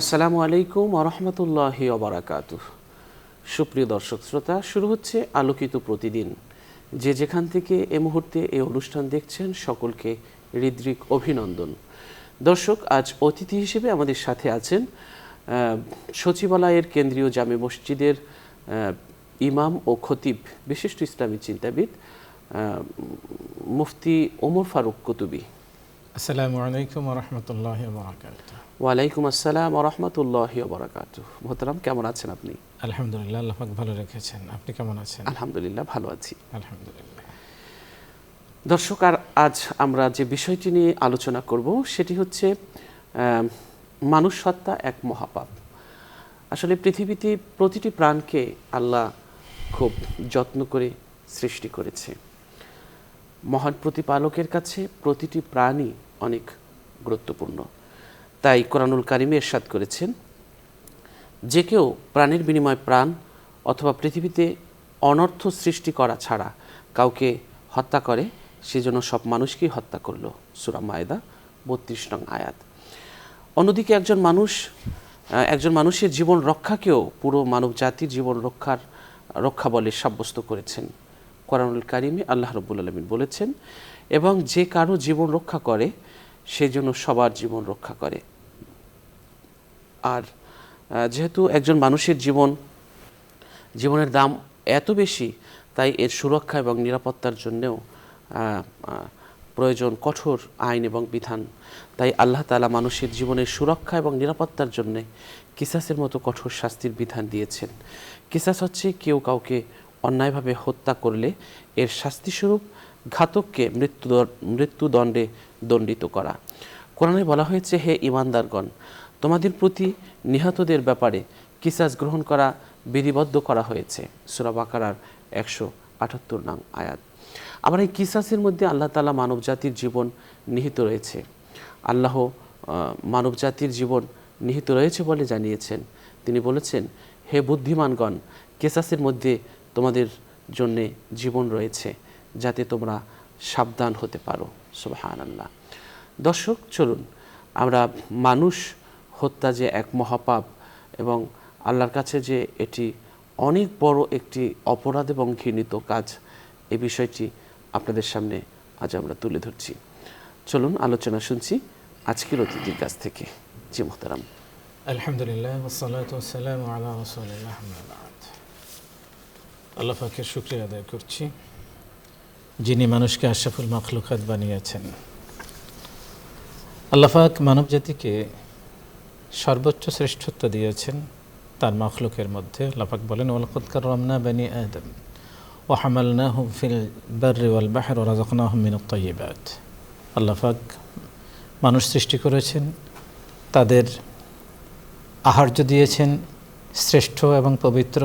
আসসালামু আলাইকুম ওয়া রাহমাতুল্লাহি ওয়া বারাকাতুহু। সুপ্রিয় দর্শক শ্রোতা, শুরু হচ্ছে আলোকিত প্রতিদিন। যে যেখান থেকে এই মুহূর্তে এই অনুষ্ঠান দেখছেন সকলকে হৃদ্রিক অভিনন্দন। দর্শক, আজ অতিথি হিসেবে আমাদের সাথে আছেন সচিবালয়ের কেন্দ্রীয় জামে মসজিদের ইমাম ও খতিব, বিশিষ্ট ইসলামী চিন্তাবিদ মুফতি ওমর ফারুক কুতুবী। আসসালামু আলাইকুম ওয়া রাহমাতুল্লাহি ওয়া বারাকাতুহু। ওয়ালাইকুম আসসালাম ওয়া রাহমাতুল্লাহি ওয়া বারাকাতুহু। মোহতারাম, কেমন আছেন আপনি? আলহামদুলিল্লাহ, আল্লাহ পাক ভালো রেখেছেন। আপনি কেমন আছেন? আলহামদুলিল্লাহ, ভালো আছি। আলহামদুলিল্লাহ। দর্শক, আর আজ আমরা যে বিষয়টি নিয়ে আলোচনা করব সেটি হচ্ছে মানুষ হত্যা এক মহাপাপ। আসলে পৃথিবীতে প্রতিটি প্রাণকে আল্লাহ খুব যত্ন করে সৃষ্টি করেছে। মহান প্রতিপালকের কাছে প্রতিটি প্রাণই অনেক গুরুত্বপূর্ণ। তাই কোরআনুল কারিমে ইরশাদ করেছেন, যে কেউ প্রাণের বিনিময়ে প্রাণ অথবা পৃথিবীতে অনর্থ সৃষ্টি করা ছাড়া কাউকে হত্যা করে, সেজন্য সব মানুষকেই হত্যা করলো। সূরা মায়েদা ৩২ নং আয়াত। অন্যদিকে একজন মানুষের জীবন রক্ষাকেও পুরো মানব জাতির জীবন রক্ষা বলে সাব্যস্ত করেছেন। কোরআনুল কারিমে আল্লাহ রাব্বুল আলামিন বলেছেন, এবং যে কারো জীবন রক্ষা করে সেই জন্য সবার জীবন রক্ষা করে। আর যেহেতু একজন মানুষের জীবনের দাম এত বেশি, তাই এর সুরক্ষা এবং নিরাপত্তার জন্যেও প্রয়োজন কঠোর আইন এবং বিধান। তাই আল্লাহ তাআলা মানুষের জীবনের সুরক্ষা এবং নিরাপত্তার জন্যে কিসাসের মতো কঠোর শাস্তির বিধান দিয়েছেন। কিসাস হচ্ছে কেউ কাউকে অন্যায়ভাবে হত্যা করলে এর শাস্তিস্বরূপ ঘাতককে মৃত্যুদণ্ডে দণ্ডিত করা। কোরআনে বলা হয়েছে, হে ঈমানদারগণ, তোমাদের প্রতি নিহতদের ব্যাপারে কিসাস গ্রহণ করা বিধিবদ্ধ করা হয়েছে। সূরা বাকারার ১৭৮ নং আয়াত। আবার এই কিসাসের মধ্যে আল্লাহ তাআলা মানব জাতির জীবন নিহিত রয়েছে। আল্লাহ মানব জাতির জীবন নিহিত রয়েছে বলে জানিয়েছেন। তিনি বলেছেন, হে বুদ্ধিমানগণ, কিসাসের মধ্যে তোমাদের জন্যে জীবন রয়েছে, যাতে তোমরা সাবধান হতে পারো। সুবহানাল্লাহ। দর্শক, চলুন আমরা মানুষ হত্যা যে এক মহাপাপ এবং আল্লাহর কাছে যে এটি অনেক বড় একটি অপরাধ এবং ঘৃণিত কাজ, এই বিষয়টি আপনাদের সামনে আজ আমরা তুলে ধরছি। চলুন আলোচনা শুনছি আজকের অতিথির কাছ থেকে। জি মুহতারাম। আলহামদুলিল্লাহ ওয়াসসালাতু ওয়াসসালামু আলা রাসূলিল্লাহ। আল্লাহ পাকের শুকরিয়া আদায় করছি, যিনি মানুষকে আশরাফুল মাখলুকাত বানিয়েছেন। আল্লাহ পাক মানব জাতিকে সর্বোচ্চ শ্রেষ্ঠত্ব দিয়েছেন তার মাখলুকের মধ্যে। আল্লাহ পাক বলেন, ওয়ালাকাদ কাররামনা বানি আদম ওয়া হামালনাহুম ফিল বাররি ওয়াল বাহরি ওয়া রাযাকনাহুম মিনাত তাইয়্যিবাত। আল্লাহ পাক মানুষ সৃষ্টি করেছেন, তাদের আহার্য দিয়েছেন শ্রেষ্ঠ এবং পবিত্র,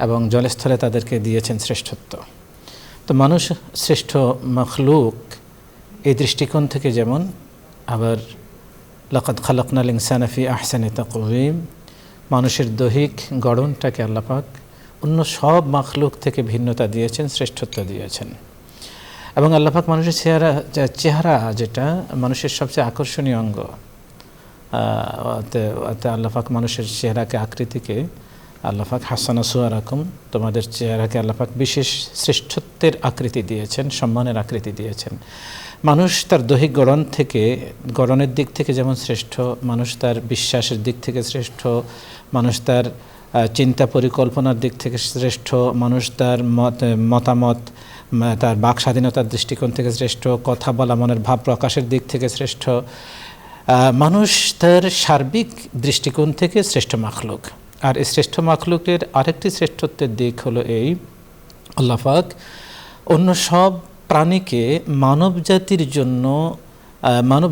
এবং জলস্থলে তাদেরকে দিয়েছেন শ্রেষ্ঠত্ব। তো মানুষ শ্রেষ্ঠ মাখলুক এই দৃষ্টিকোণ থেকে যেমন, আবার লাকাদ খালাকনাল ইনসানা ফি আহসানি তাকওয়িম, মানুষের দৈহিক গড়নটাকে আল্লাহ পাক অন্য সব মাখলুক থেকে ভিন্নতা দিয়েছেন, শ্রেষ্ঠত্ব দিয়েছেন। এবং আল্লাহ পাক মানুষের চেহারা যেটা মানুষের সবচেয়ে আকর্ষণীয় অঙ্গ, আল্লাহ পাক মানুষের চেহারাকে, আকৃতিকে আল্লাহ পাক হাসানা সুওয়ারাকুম, তোমাদের চেহারাকে আল্লাহ পাক বিশেষ শ্রেষ্ঠত্বের আকৃতি দিয়েছেন, সম্মানের আকৃতি দিয়েছেন। মানুষ তার দৈহিক গড়নের দিক থেকে যেমন শ্রেষ্ঠ, মানুষ তার বিশ্বাসের দিক থেকে শ্রেষ্ঠ, মানুষ তার চিন্তা পরিকল্পনার দিক থেকে শ্রেষ্ঠ, মানুষ তার মতামত, তার বাক স্বাধীনতার দৃষ্টিকোণ থেকে শ্রেষ্ঠ, কথা বলা, মনের ভাব প্রকাশের দিক থেকে শ্রেষ্ঠ। মানুষ তার সার্বিক দৃষ্টিকোণ থেকে শ্রেষ্ঠ মাখলুক। আর এই শ্রেষ্ঠ মাখলুকের আরেকটি শ্রেষ্ঠত্বের দিক হলো এই, আল্লাহ পাক অন্য সব প্রাণীকে মানব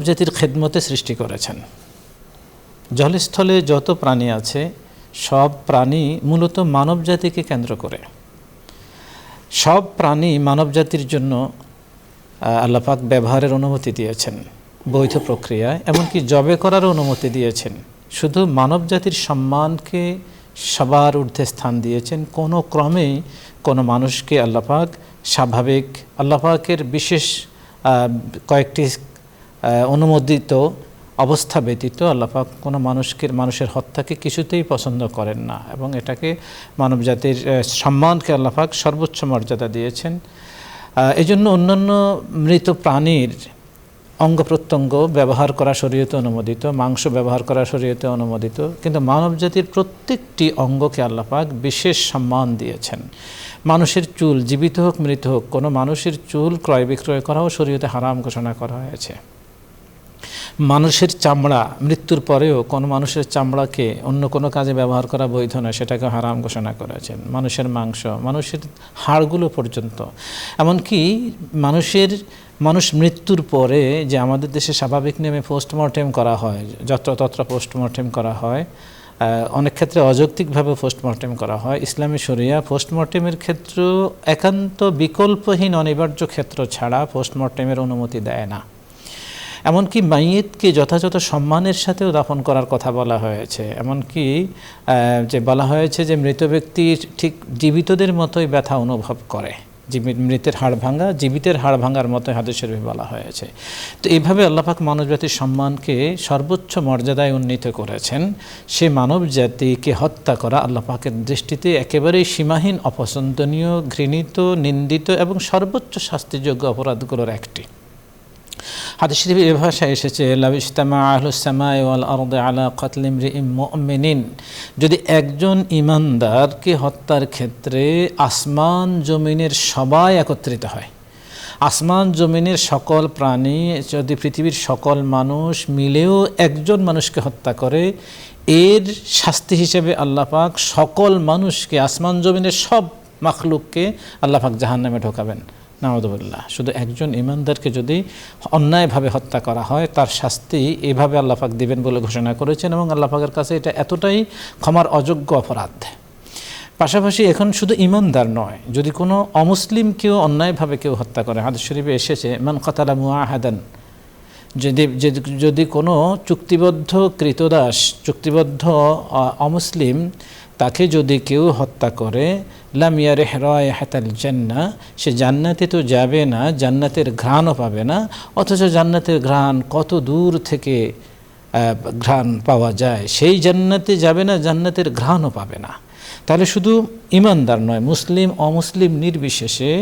জাতির খেদমতে সৃষ্টি করেছেন। জলস্থলে যত প্রাণী আছে সব প্রাণী মূলত মানব জাতিকে কেন্দ্র করে। সব প্রাণী মানব জাতির জন্য আল্লাহ পাক ব্যবহারের অনুমতি দিয়েছেন, বৈধ প্রক্রিয়ায়, এমনকি জবে করারও অনুমতি দিয়েছেন। শুধু মানব জাতির সম্মানকে সবার ঊর্ধ্বে স্থান দিয়েছেন। কোনো ক্রমেই কোনো মানুষকে আল্লাহ পাক স্বাভাবিক, আল্লাহ পাকের বিশেষ কয়েকটি অনুমোদিত অবস্থা ব্যতীত আল্লাহ পাক কোনো মানুষের হত্যাকে কিছুতেই পছন্দ করেন না, এবং এটাকে মানবজাতির সম্মানকে আল্লাহ পাক সর্বোচ্চ মর্যাদা দিয়েছেন। এজন্য অন্যান্য মৃত প্রাণীর অঙ্গ প্রত্যঙ্গ ব্যবহার করা শরীয়তে অনুমোদিত, মাংস ব্যবহার করা শরীয়তে অনুমোদিত, কিন্তু মানবজাতির প্রত্যেকটি অঙ্গকে আল্লাহ পাক বিশেষ সম্মান দিয়েছেন। মানুষের চুল, জীবিত হোক মৃত হোক, কোনো মানুষের চুল ক্রয় বিক্রয় করাও শরীয়তে হারাম ঘোষণা করা হয়েছে। মানুষের চামড়া, মৃত্যুর পরেও কোনো মানুষের চামড়াকে অন্য কোনো কাজে ব্যবহার করা বৈধ নয়, সেটাকে হারাম ঘোষণা করেছেন। মানুষের মাংস, মানুষের হাড়গুলো পর্যন্ত, এমনকি মানুষ মৃত্যুর পরে যে আমাদের দেশে স্বাভাবিক নিয়মে পোস্টমর্টেম করা হয়, যত্রতত্র পোস্টমর্টেম করা হয়, অনেক ক্ষেত্রে অযৌক্তিকভাবে পোস্টমর্টেম করা হয়, ইসলামী শরিয়া পোস্টমর্টেমের ক্ষেত্র একান্ত বিকল্পহীন অনিবার্য ক্ষেত্র ছাড়া পোস্টমর্টেমের অনুমতি দেয় না। এমনকি মাইয়িতকে যথাযথ সম্মানের সাথেও দাফন করার কথা বলা হয়েছে। এমনকি যে বলা হয়েছে যে মৃত ব্যক্তি ঠিক জীবিতদের মতোই ব্যথা অনুভব করে, মৃতের হাড় ভাঙা জীবিতের হাড় ভাঙার মতো হাদিস শরীফে বলা হয়েছে। তো এইভাবে আল্লাহ পাক মানবজাতির সম্মানকে সর্বোচ্চ মর্যাদায় উন্নীত করেছেন। সে মানব জাতিকে হত্যা করা আল্লাহ পাকের দৃষ্টিতে একেবারেই সীমাহীন অপছন্দনীয়, ঘৃণিত, নিন্দিত এবং সর্বোচ্চ শাস্তিযোগ্য অপরাধগুলোর একটি। হাদিস শরীফে এই ভাষায় এসেছে, লাউ ইজতামা আহলুস সামাই ওয়াল আরদি আলা কাতলি ইমরিইন মুমিনিন, যদি একজন ঈমানদারকে হত্যার ক্ষেত্রে আসমান জমিনের সবাই একত্রিত হয়, আসমান জমিনের সকল প্রাণী, যদি পৃথিবীর সকল মানুষ মিলেও একজন মানুষকে হত্যা করে, এর শাস্তি হিসেবে আল্লাহ পাক সকল মানুষকে, আসমান জমিনের সব মাখলুককে আল্লাহ পাক জাহান্নামে ঢোকাবেন। নাউযুবিল্লাহ। শুধু একজন ঈমানদারকে যদি অন্যায়ভাবে হত্যা করা হয়, তার শাস্তি এভাবে আল্লাহ পাক দিবেন বলে ঘোষণা করেছেন, এবং আল্লাহ পাকের কাছে এটা এতটাই ক্ষমার অযোগ্য অপরাধ। পাশাপাশি এখন শুধু ঈমানদার নয়, যদি কোনো অমুসলিমকেও অন্যায়ভাবে কেউ হত্যা করে, হাদিস শরীফে এসেছে মান কাতালা মুআহাদান, যদি কোনো চুক্তিবদ্ধ কৃতদাস, চুক্তিবদ্ধ অমুসলিম, তাকে যদি কেউ হত্যা করে, লাম ইয়ারিহ রায়হাতাল জান্নাহ, সে জান্নাতে তো যাবে না, জান্নাতের ঘ্রাণও পাবে না, অথচ জান্নাতের ঘ্রাণ কত দূর থেকে ঘ্রাণ পাওয়া যায়, সেই জান্নাতে যাবে না, জান্নাতের ঘ্রাণও পাবে না। তাহলে শুধু ঈমানদার নয়, মুসলিম অমুসলিম নির্বিশেষে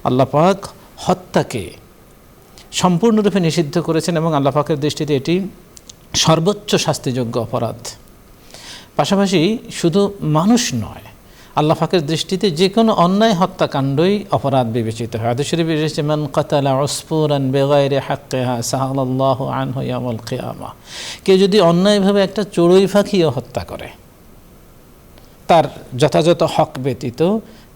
আল্লাহ পাক হত্যাকে সম্পূর্ণরূপে নিষিদ্ধ করেছেন, এবং আল্লাহ পাকের দৃষ্টিতে এটি সর্বোচ্চ শাস্তিযোগ্য অপরাধ। পাশাপাশি শুধু মানুষ নয়, আল্লাহ পাকের দৃষ্টিতে যে কোনো অন্যায় হত্যাকাণ্ডই অপরাধ বিবেচিত হয়। হাদিস শরীফে এসেছে, মান কাতালা উসফুরান বিগাইরি হাক্কিহা সাহালাল্লাহু আনহু ইয়াউমাল কিয়ামাহ, কেউ যদি অন্যায়ভাবে একটা চড়ুই পাখিও হত্যা করে তার যথাযথ হক ব্যতীত,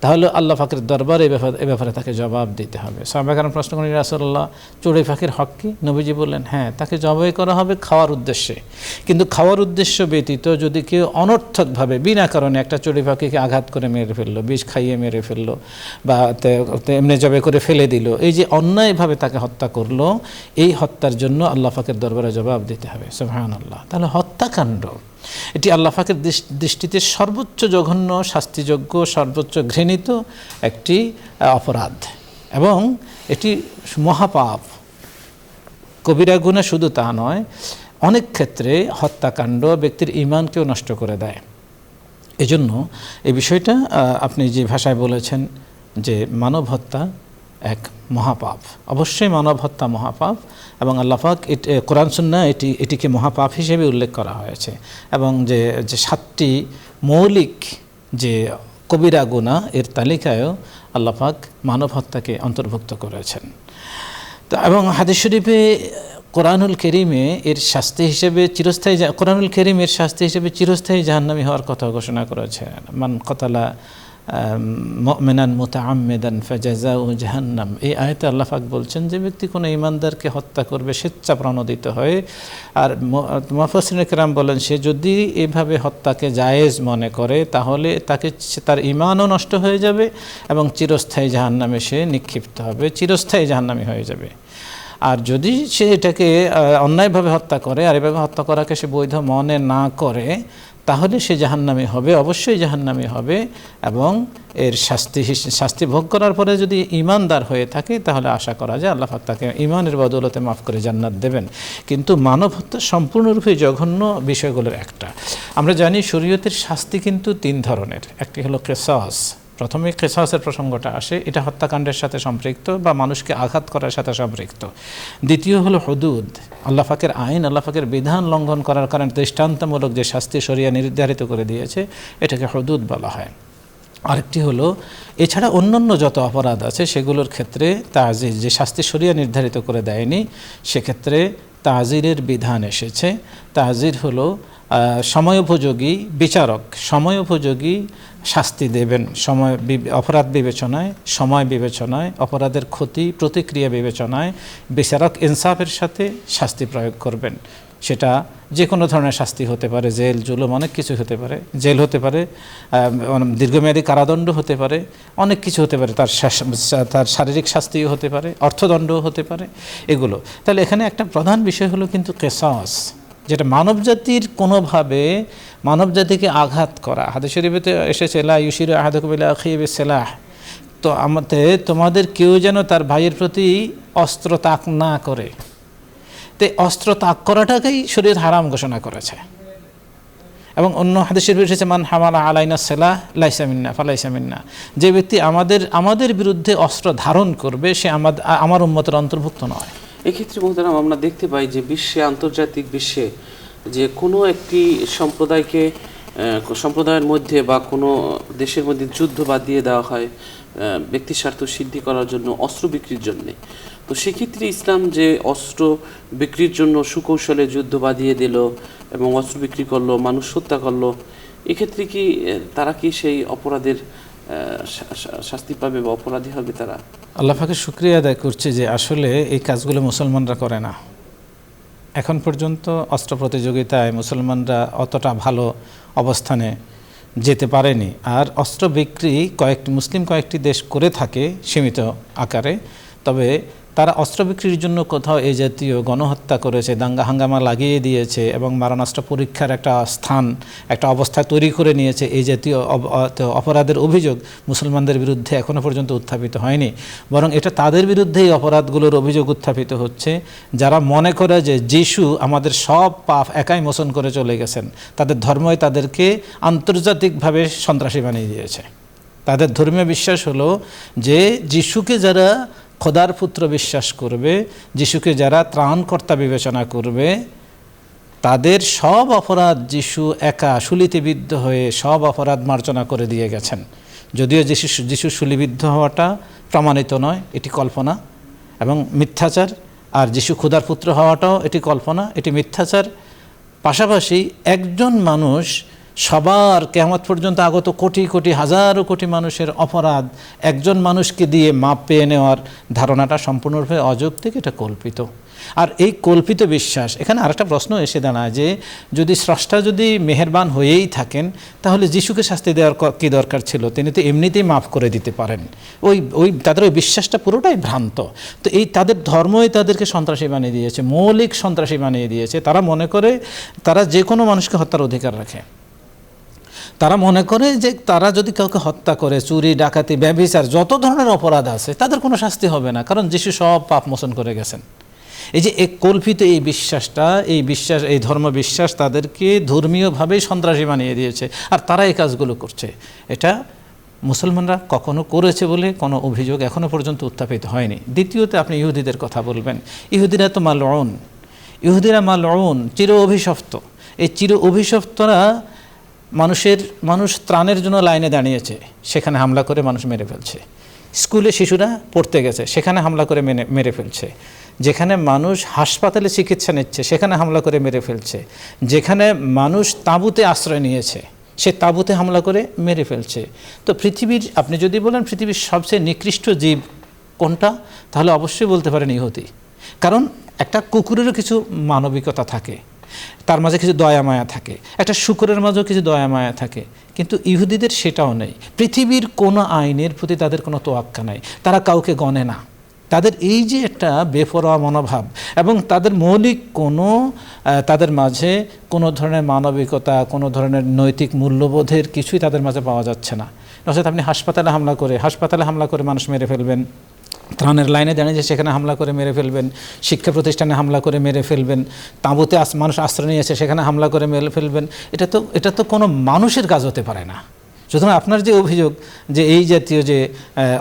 তাহলে আল্লাহ পাকের দরবারে এ ব্যাপারে তাকে জবাব দিতে হবে। সাহাবায়ে কেরাম প্রশ্ন করেন, ইয়া রাসূলুল্লাহ, চড়ুই পাখির হক কি? নবীজি বললেন, হ্যাঁ, তাকে জবাই করা হবে খাওয়ার উদ্দেশ্যে, কিন্তু খাওয়ার উদ্দেশ্য ব্যতীত যদি কেউ অনর্থকভাবে বিনা কারণে একটা চড়ুই পাখিকে আঘাত করে মেরে ফেললো, বিষ খাইয়ে মেরে ফেললো, বা এমনি জবাই করে ফেলে দিল, এই যে অন্যায়ভাবে তাকে হত্যা করলো, এই হত্যার জন্য আল্লাহ পাকের দরবারে জবাব দিতে হবে। সুবহানাল্লাহ। তাহলে হত্যাকাণ্ড এটি আল্লাহ পাকের দৃষ্টিতে সর্বোচ্চ জঘন্য, শাস্তিযোগ্য, সর্বোচ্চ ঘৃণিত একটি অপরাধ, এবং এটি মহাপাপ, কবিরা গুনাহ। শুধু তা নয়, অনেক ক্ষেত্রে হত্যাকাণ্ড ব্যক্তির ঈমানকেও নষ্ট করে দেয়। এজন্য এই বিষয়টা আপনি যে ভাষায় বলেছেন যে মানব হত্যা এক মহাপাপ, অবশ্যই মানব হত্যা মহাপাপ, এবং আল্লাহ পাক কোরআন সুন্নাহ এটিকে মহাপাপ হিসেবে উল্লেখ করা হয়েছে, এবং যে 7টি মৌলিক যে কবিরা গুনাহ এর তালিকায়ও আল্লাহ পাক মানব হত্যাকে অন্তর্ভুক্ত করেছেন। তো এবং হাদিস শরীফে কোরআনুল কারীমে এর শাস্তি হিসেবে চিরস্থায়ী, কোরআনুল কারীমের শাস্তি হিসেবে চিরস্থায়ী জাহান্নামী হওয়ার কথা ঘোষণা করেছে। মান কাতালা মুমিনান মুতাআম্মিদান ফাজাযাউহু জাহান্নাম, এই আয়াতে আল্লাহ পাক বলছেন যে ব্যক্তি কোনো ঈমানদারকে হত্যা করবে স্বেচ্ছাপ্রণোদিত হয়ে, আর মুফাসসিরিনে কেরাম বলেন সে যদি এভাবে হত্যাকে জায়েজ মনে করে, তাহলে তার ঈমানও নষ্ট হয়ে যাবে এবং চিরস্থায়ী জাহান্নামে সে নিক্ষিপ্ত হবে, চিরস্থায়ী জাহান্নামী হয়ে যাবে। আর যদি সে এটাকে অন্যায়ভাবে হত্যা করে আর এভাবে হত্যা করাকে সে বৈধ মনে না করে, তাহলে সে জাহান্নামী হবে, অবশ্যই জাহান্নামী হবে। এবং এর শাস্তি ভোগ করার পরে যদি ঈমানদার হয়ে থাকে, তাহলে আশা করা যায় আল্লাহ পাক তাকে ঈমানের বদৌলতে মাফ করে জান্নাত দেবেন। কিন্তু মানব হত্যা সম্পূর্ণরূপে জঘন্য বিষয়গুলোর একটা। আমরা জানি শরীয়তের শাস্তি কিন্তু 3 ধরনের। একটি হলো কিসাস, প্রথমে কিসাসের প্রসঙ্গটা আসে, এটা হত্যাকাণ্ডের সাথে সম্পৃক্ত বা মানুষকে আঘাত করার সাথে সম্পৃক্ত। দ্বিতীয় হলো হুদুদ, আল্লাহ পাকের আইন, আল্লাহ পাকের বিধান লঙ্ঘন করার কারণে দৃষ্টান্তমূলক যে শাস্তি শরিয়া নির্ধারিত করে দিয়েছে, এটাকে হুদুদ বলা হয়। আরেকটি হলো এছাড়া অন্যান্য যত অপরাধ আছে সেগুলোর ক্ষেত্রে তাজির, যে শাস্তি শরিয়া নির্ধারিত করে দেয়নি, সেক্ষেত্রে তাজিরের বিধান এসেছে। তাজির হলো সময়োপযোগী বিচারক, সময়োপযোগী শাস্তি দেবেন, অপরাধ বিবেচনায়, সময় বিবেচনায়, অপরাধের ক্ষতি প্রতিক্রিয়া বিবেচনায় বিচারক ইনসাফের সাথে শাস্তি প্রয়োগ করবেন। সেটা যে কোনো ধরনের শাস্তি হতে পারে, জেল, জুলুম, অনেক কিছু হতে পারে। জেল হতে পারে, দীর্ঘমেয়াদী কারাদণ্ড হতে পারে, অনেক কিছু হতে পারে। তার শারীরিক শাস্তিও হতে পারে, অর্থদণ্ডও হতে পারে, এগুলো। তাহলে এখানে একটা প্রধান বিষয় হলো কিন্তু কিসাস, যেটা মানবজাতির কোনোভাবে মানবজাতিকে আঘাত করা। হাদিস শরীফে এসেছে লা ইউশিরু আহাদুকুম ইলা আখিহি বিসসালাহ, তো তোমাদের কেউ যেন তার ভাইয়ের প্রতি অস্ত্র তাক না করে। তো অস্ত্র তাক করাটাকেই শরীয়ত হারাম ঘোষণা করেছে। এবং অন্য হাদিস শরীফে এসেছে মান হামালা আলাইনা সালাহ লাইসা মিন্না ফালাইসা মিন্না, যে ব্যক্তি আমাদের বিরুদ্ধে অস্ত্র ধারণ করবে সে আমার উম্মতের অন্তর্ভুক্ত নয়। এক্ষেত্রে মোহতারাম আমরা দেখতে পাই যে বিশ্বে, আন্তর্জাতিক বিশ্বে, যে কোনো একটি সম্প্রদায়ের মধ্যে বা কোনো দেশের মধ্যে যুদ্ধ বাদ দিয়ে দেওয়া হয় ব্যক্তি স্বার্থ সিদ্ধি করার জন্য, অস্ত্র বিক্রির জন্যে। তো সেক্ষেত্রে ইসলাম যে অস্ত্র বিক্রির জন্য সুকৌশলে যুদ্ধ বাঁধিয়ে দিল এবং অস্ত্র বিক্রি করলো, মানুষ হত্যা করলো, এক্ষেত্রে কি তারা কি সেই অপরাধের শাস্তি পাবে বা অপরাধী হবে তারা? আল্লাহ পাকের শুকরিয়া আদায় করছে যে আসলে এই কাজগুলো মুসলমানরা করে না। এখন পর্যন্ত অস্ত্র প্রতিযোগিতায় মুসলমানরা অতটা ভালো অবস্থানে যেতে পারেনি। আর অস্ত্র বিক্রি মুসলিম কয়েকটি দেশ করে থাকে সীমিত আকারে, তবে তারা অস্ত্র বিক্রির জন্য কোথাও এই জাতীয় গণহত্যা করেছে, দাঙ্গা হাঙ্গামা লাগিয়ে দিয়েছে এবং মারণাস্ত্র পরীক্ষার একটা অবস্থা তৈরি করে নিয়েছে, এই জাতীয় অপরাধের অভিযোগ মুসলমানদের বিরুদ্ধে এখনও পর্যন্ত উত্থাপিত হয়নি। বরং এটা তাদের বিরুদ্ধেই অপরাধগুলোর অভিযোগ উত্থাপিত হচ্ছে যারা মনে করে যে যিশু আমাদের সব পাপ একাই মোচন করে চলে গেছেন। তাদের ধর্মই তাদেরকে আন্তর্জাতিকভাবে সন্ত্রাসী বানিয়ে দিয়েছে। তাদের ধর্মীয় বিশ্বাস হলো যে যিশুকে যারা খোদার পুত্র বিশ্বাস করবে, যিশুকে যারা ত্রাণকর্তা বিবেচনা করবে, তাদের সব অপরাধ যিশু একা শুলিতে বিদ্ধ হয়ে সব অপরাধ মার্জনা করে দিয়ে গেছেন। যদিও যিশু শুলিবিদ্ধ হওয়াটা প্রমাণিত নয়, এটি কল্পনা এবং মিথ্যাচার। আর যিশু খোদার পুত্র হওয়াটাও এটি কল্পনা, এটি মিথ্যাচার। পাশাপাশি একজন মানুষ সবার কিয়ামত পর্যন্ত আগত কোটি কোটি হাজারো কোটি মানুষের অপরাধ একজন মানুষকে দিয়ে মাপ পেয়ে নেওয়ার ধারণাটা সম্পূর্ণরূপে অযৌক্তিক, এটা কল্পিত। আর এই কল্পিত বিশ্বাস, এখানে আরেকটা প্রশ্ন এসে দাঁড়ায় যে যদি স্রষ্টা যদি মেহেরবান হয়েই থাকেন তাহলে যিশুকে শাস্তি দেওয়ার কী দরকার ছিল? তিনি তো এমনিতেই মাফ করে দিতে পারেন। তাদের ওই বিশ্বাসটা পুরোটাই ভ্রান্ত। তো তাদের ধর্মই তাদেরকে সন্ত্রাসী বানিয়ে দিয়েছে, মৌলিক সন্ত্রাসী বানিয়ে দিয়েছে। তারা মনে করে তারা যে কোনো মানুষকে হত্যার অধিকার রাখে। তারা মনে করে যে তারা যদি কাউকে হত্যা করে, চুরি, ডাকাতি, ব্যভিচার, যত ধরনের অপরাধ আছে তাদের কোনো শাস্তি হবে না, কারণ যিশু সব পাপ মোচন করে গেছেন। এই যে কল্পিত এই বিশ্বাসটা, এই ধর্ম বিশ্বাস তাদেরকে ধর্মীয়ভাবেই সন্ত্রাসী বানিয়ে দিয়েছে। আর তারা এই কাজগুলো করছে। এটা মুসলমানরা কখনো করেছে বলে কোনো অভিযোগ এখনও পর্যন্ত উত্থাপিত হয়নি। দ্বিতীয়ত আপনি ইহুদিদের কথা বলবেন। ইহুদিরা তো মালউন, চির অভিশপ্ত। এই চির অভিশপ্তরা মানুষ ত্রাণের জন্য লাইনে দাঁড়িয়েছে, সেখানে হামলা করে মানুষ মেরে ফেলছে। স্কুলে শিশুরা পড়তে গেছে, সেখানে হামলা করে মেরে ফেলছে। যেখানে মানুষ হাসপাতালে চিকিৎসা নিচ্ছে, সেখানে হামলা করে মেরে ফেলছে। যেখানে মানুষ তাঁবুতে আশ্রয় নিয়েছে, সে তাঁবুতে হামলা করে মেরে ফেলছে। তো আপনি যদি বলেন পৃথিবীর সবচেয়ে নিকৃষ্ট জীব কোনটা, তাহলে অবশ্যই বলতে পারেন ইহুদি। কারণ একটা কুকুরেরও কিছু মানবিকতা থাকে, তার মাঝে কিছু দয়া মায়া থাকে, একটা শূকরের মাঝেও কিছু দয়া মায়া থাকে। কিন্তু ইহুদিদের সেটাও নেই। পৃথিবীর কোনো আইনের প্রতি তাদের কোনো তোয়াক্কা নাই। তারা কাউকে গণে না, তাদের এই যে একটা বেপরোয়া মনোভাব এবং তাদের মৌলিক কোনো তাদের মাঝে কোনো ধরনের মানবিকতা, কোনো ধরনের নৈতিক মূল্যবোধের কিছুই তাদের মাঝে পাওয়া যাচ্ছে না। নচেত আপনি হাসপাতালে হামলা করে মানুষ মেরে ফেলবেন, ত্রাণের লাইনে দাঁড়িয়ে যে সেখানে হামলা করে মেরে ফেলবেন, শিক্ষা প্রতিষ্ঠানে হামলা করে মেরে ফেলবেন, তাঁবুতে মানুষ আশ্রয় নিয়েছে সেখানে হামলা করে মেরে ফেলবেন, এটা তো কোনো মানুষের কাজ হতে পারে না। সুতরাং আপনার যে অভিযোগ যে এই জাতীয় যে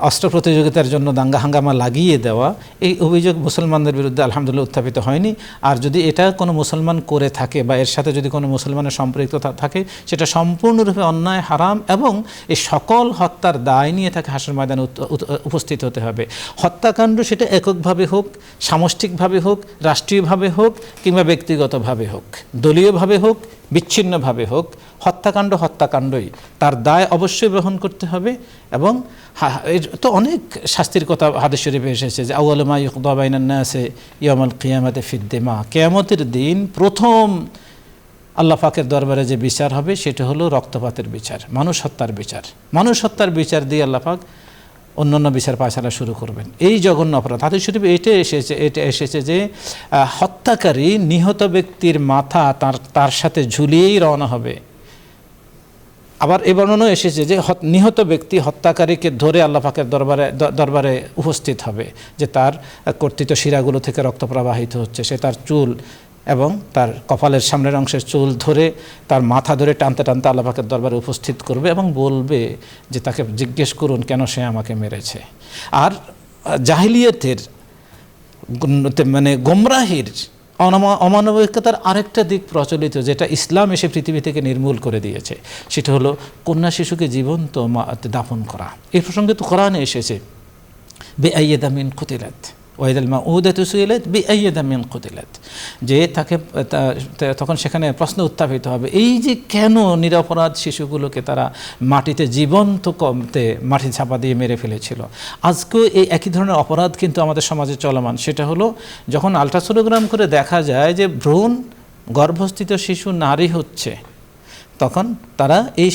অস্ত্র প্রতিযোগিতার জন্য দাঙ্গা হাঙ্গামা লাগিয়ে দেওয়া, এই অভিযোগ মুসলমানদের বিরুদ্ধে আলহামদুলিল্লাহ উত্থাপিত হয়নি। আর যদি এটা কোনো মুসলমান করে থাকে বা এর সাথে যদি কোনো মুসলমানের সম্পৃক্ততা থাকে, সেটা সম্পূর্ণরূপে অন্যায়, হারাম এবং এই সকল হত্যার দায় নিয়ে তাকে হাসর ময়দানে উপস্থিত হতে হবে। হত্যাকাণ্ড সেটা এককভাবে হোক, সামষ্টিকভাবে হোক, রাষ্ট্রীয়ভাবে হোক কিংবা ব্যক্তিগতভাবে হোক, দলীয়ভাবে হোক, বিচ্ছিন্নভাবে হোক, হত্যাকাণ্ডই, তার দায় অবশ্যই বহন করতে হবে। এবং তো অনেক শাস্তির কথা হাদিস শরীফে এসেছে যে আউয়ালু মা ইউকদা বাইনান নাসি ইয়াউমাল কিয়ামাতি ফিদ-দিমা, কিয়ামতের দিন প্রথম আল্লাহ পাকের দরবারে যে বিচার হবে সেটা হলো রক্তপাতের বিচার, মানুষ হত্যার বিচার দিয়ে আল্লাহ পাক অন্যান্য বিচার পায়চারা শুরু করবেন। এই জঘন্য অপরাধ হাদিস শরীফে এটা এসেছে যে হত্যাকারী নিহত ব্যক্তির মাথা তার সাথে ঝুলিয়েই রওনা হবে। আবার এই বর্ণনা এসেছে যে নিহত ব্যক্তি হত্যাকারীকে ধরে আল্লাহ পাকের দরবারে উপস্থিত হবে, যে তার কর্তৃত শিরাগুলো থেকে রক্ত প্রবাহিত হচ্ছে, সে তার চুল এবং তার কপালের সামনের অংশের চুল ধরে তার মাথা ধরে টানতে টানতে আল্লাহ পাকের দরবারে উপস্থিত করবে এবং বলবে যে তাকে জিজ্ঞেস করুন কেন সে আমাকে মেরেছে। আর জাহিলিয়াতের মানে গোমরাহির অমানবিকতার আরেকটা দিক প্রচলিত, যেটা ইসলাম এসে পৃথিবী থেকে নির্মূল করে দিয়েছে, সেটা হলো কন্যা শিশুকে জীবন্ত দাফন করা। এই প্রসঙ্গে তো কোরআনে এসেছে বিআইয়ি দামিন কুতিলাত ওয়াইদাল মাউদাতু সুইলাত বিআইয়ি দামিন কুতিলাত, যে তাকে তখন সেখানে প্রশ্ন উত্থাপিত হবে, এই যে কেন নিরপরাধ শিশুগুলোকে তারা মাটিতে জীবন্ত মাটি চাপা দিয়ে মেরে ফেলেছিল। আজকেও এই একই ধরনের অপরাধ কিন্তু আমাদের সমাজে চলমান। সেটা হলো যখন আলট্রাসোনোগ্রাম করে দেখা যায় যে ভ্রূণ গর্ভস্থিত শিশু নারী হচ্ছে, তখন তারা এই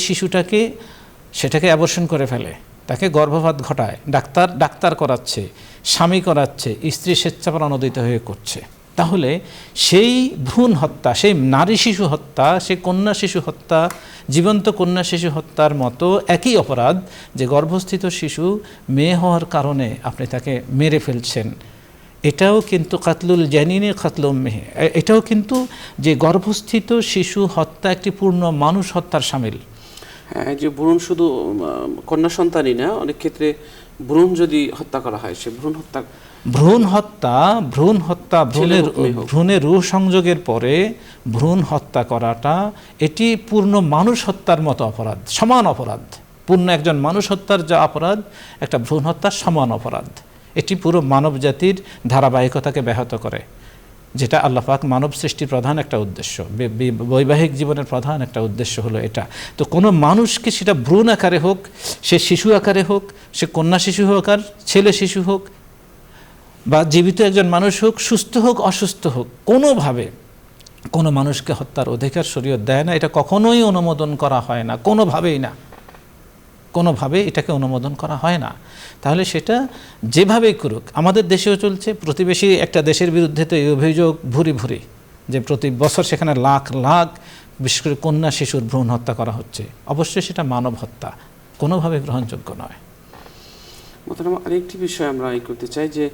সেটাকে অ্যাবর্শন করে ফেলে, তাকে গর্ভপাত ঘটায়, ডাক্তার করাচ্ছে, স্বামী করাচ্ছে, স্ত্রী স্বেচ্ছাপ্রণোদিত হয়ে করছে। তাহলে সেই ভ্রূণ হত্যা, সেই নারী শিশু হত্যা, সেই কন্যা শিশু হত্যা, জীবন্ত কন্যা শিশু হত্যার মতো একই অপরাধ, যে গর্ভস্থিত শিশু মেয়ে হওয়ার কারণে আপনি তাকে মেরে ফেলছেন। এটাও কিন্তু কাতলুল জানিনে কাতলুম মেহে, এটাও কিন্তু যে গর্ভস্থিত শিশু হত্যা একটি পূর্ণ মানুষ হত্যার শামিল। হ্যাঁ, যে ভ্রূণ শুধু কন্যা সন্তানই না, অনেক ক্ষেত্রে ভ্রূণ যদি হত্যা করা হয়, সে ভ্রূণের রূহ সংযোগের পরে ভ্রূণ হত্যা করাটা এটি পূর্ণ মানুষ হত্যার মতো অপরাধ, সমান অপরাধ। পূর্ণ একজন মানুষ হত্যার যা অপরাধ, একটা ভ্রূণ হত্যার সমান অপরাধ। এটি পুরো মানব জাতির ধারাবাহিকতাকে ব্যাহত করে, যেটা আল্লাহ পাক মানব সৃষ্টির প্রধান একটা উদ্দেশ্য, বৈবাহিক জীবনের প্রধান একটা উদ্দেশ্য হলো এটা। তো কোনো মানুষকে, সেটা ভ্রূণ আকারে হোক, সে শিশু আকারে হোক, সে কন্যা শিশু হোক আর ছেলে শিশু হোক, বা জীবিত একজন মানুষ হোক, সুস্থ হোক অসুস্থ হোক, কোনোভাবে কোনো মানুষকে হত্যার অধিকার শরীয়ত দেয় না। এটা কখনোই অনুমোদন করা হয় না, কোনোভাবে এটাকে অনুমোদন করা হয় না। তাহলে সেটা যেভাবেই করুক, আমাদের দেশেও চলছে, প্রতিবেশী একটা দেশের বিরুদ্ধে তো এই অভিযোগ ভুরি, যে প্রতি বছর সেখানে লাখ লাখ বিশেষ করে কন্যা শিশুর ভ্রূণ হত্যা করা হচ্ছে। অবশ্যই সেটা মানব হত্যা, কোনোভাবে গ্রহণযোগ্য নয়। আরেকটি বিষয় আমরা করতে চাই, যে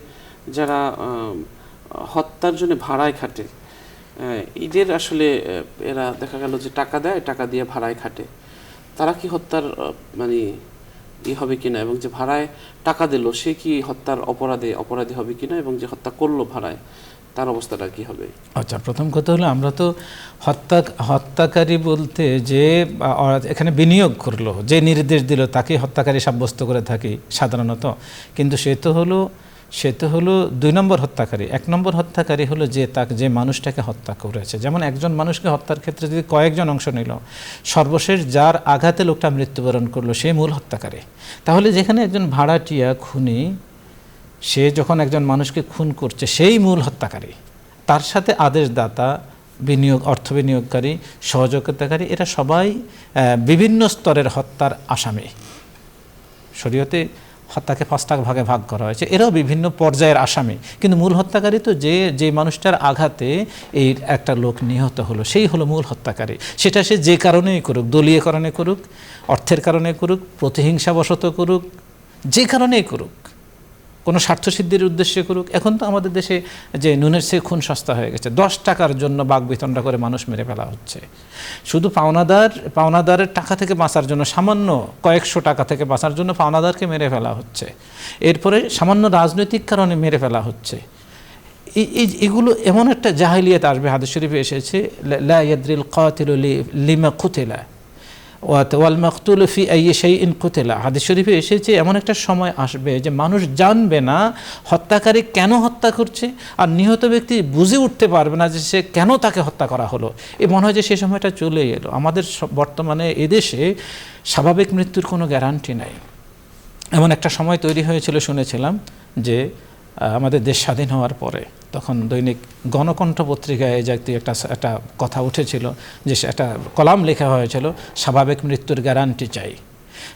যারা হত্যার জন্য ভাড়ায় খাটে, এদের আসলে এরা দেখা গেল যে টাকা দেয়, টাকা দিয়ে ভাড়ায় খাটে, তারা কি হত্যার মানে হবে কিনা, এবং যে ভাড়ায় টাকা দিল সে কি হত্যার অপরাধী হবে কিনা, এবং যে হত্যা করলো ভাড়ায় তার অবস্থাটা কি হবে? আচ্ছা, প্রথম কথা হলো আমরা তো হত্যাকারী বলতে যে এখানে বিনিয়োগ করলো, যে নির্দেশ দিল তাকে হত্যাকারী সাব্যস্ত করে থাকি সাধারণত, কিন্তু সে তো হলো 2 নম্বর হত্যাকারী। 1 নম্বর হত্যাকারী হলো যে মানুষটাকে হত্যা করেছে। যেমন একজন মানুষকে হত্যার ক্ষেত্রে যদি কয়েকজন অংশ নিল, সর্বশেষ যার আঘাতে লোকটা মৃত্যুবরণ করলো সে মূল হত্যাকারী। তাহলে যেখানে একজন ভাড়াটিয়া খুনি, সে যখন একজন মানুষকে খুন করছে সেই মূল হত্যাকারী, তার সাথে আদেশদাতা, অর্থ বিনিয়োগকারী, সহযোগিতাকারী, এরা সবাই বিভিন্ন স্তরের হত্যার আসামি। শরীয়তে হত্যাকে 5টা ভাগে ভাগ করা হয়েছে। এরাও বিভিন্ন পর্যায়ের আসামি, কিন্তু মূল হত্যাকারী তো যে মানুষটার আঘাতে এই একটা লোক নিহত হলো, সেই হলো মূল হত্যাকারী। সেটা সে যে কারণেই করুক, দলীয় কারণে করুক, অর্থের কারণে করুক, প্রতিহিংসাবশত করুক, যে কারণেই করুক, কোনো স্বার্থসিদ্ধির উদ্দেশ্যে করুক। এখন তো আমাদের দেশে যে নুনের চেয়ে খুন সস্তা হয়ে গেছে, 10 টাকার জন্য বাকবিতণ্ডা করে মানুষ মেরে ফেলা হচ্ছে। শুধু পাওনাদারের টাকা থেকে বাঁচার জন্য, সামান্য কয়েকশো টাকা থেকে বাঁচার জন্য পাওনাদারকে মেরে ফেলা হচ্ছে। এরপরে সামান্য রাজনৈতিক কারণে মেরে ফেলা হচ্ছে। এগুলো এমন একটা জাহিলিয়াত আসবে, হাদিস শরীফে এসেছে, লা ইয়াদরিল কাতিলু লিমা কুতিলা ওয়াল মাকতুলু ফি আইয়ি শাইইন কুতিলা। হাদিস শরীফে এসেছে এমন একটা সময় আসবে যে মানুষ জানবে না হত্যাকারী কেন হত্যা করছে, আর নিহত ব্যক্তি বুঝে উঠতে পারবে না যে সে কেন তাকে হত্যা করা হলো। মনে হয় যে সেই সময়টা চলে এলো। আমাদের বর্তমানে এদেশে স্বাভাবিক মৃত্যুর কোনো গ্যারান্টি নাই। এমন একটা সময় তৈরি হয়েছিল, শুনেছিলাম যে আমাদের দেশ স্বাধীন হওয়ার পরে তখন দৈনিক গণকণ্ঠ পত্রিকায় এই জাতীয় একটা কথা উঠেছিল, যে একটা কলাম লেখা হয়েছিল, স্বাভাবিক মৃত্যুর গ্যারান্টি চাই।